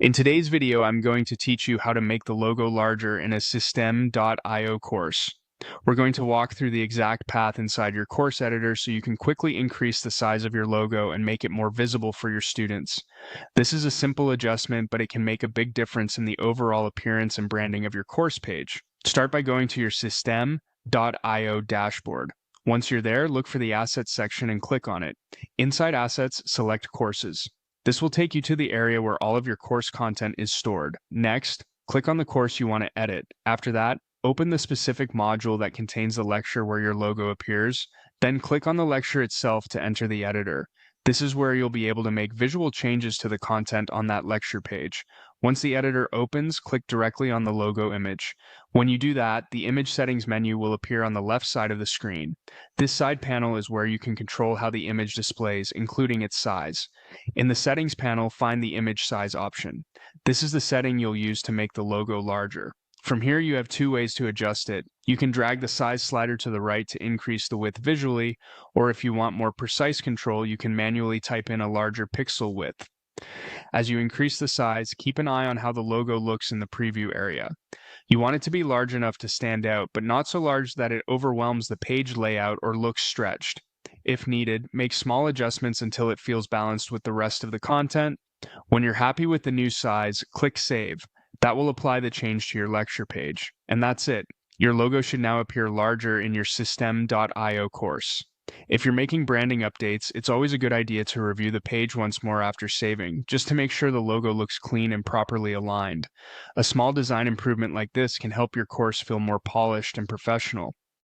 In today's video, I'm going to teach you how to make the logo larger in a system.io course. We're going to walk through the exact path inside your course editor so you can quickly increase the size of your logo and make it more visible for your students. This is a simple adjustment, but it can make a big difference in the overall appearance and branding of your course page. Start by going to your system.io dashboard. Once you're there, look for the Assets section and click on it. Inside Assets, select Courses. This will take you to the area where all of your course content is stored. Next, click on the course you want to edit. After that, open the specific module that contains the lecture where your logo appears. Then click on the lecture itself to enter the editor. This is where you'll be able to make visual changes to the content on that lecture page. Once the editor opens, click directly on the logo image. When you do that, the image settings menu will appear on the left side of the screen. This side panel is where you can control how the image displays, including its size. In the settings panel, find the image size option. This is the setting you'll use to make the logo larger. From here, you have two ways to adjust it. You can drag the size slider to the right to increase the width visually, or if you want more precise control, you can manually type in a larger pixel width. As you increase the size, keep an eye on how the logo looks in the preview area. You want it to be large enough to stand out, but not so large that it overwhelms the page layout or looks stretched. If needed, make small adjustments until it feels balanced with the rest of the content. When you're happy with the new size, click Save. That will apply the change to your lecture page. And that's it. Your logo should now appear larger in your system.io course. If you're making branding updates, it's always a good idea to review the page once more after saving, just to make sure the logo looks clean and properly aligned. A small design improvement like this can help your course feel more polished and professional.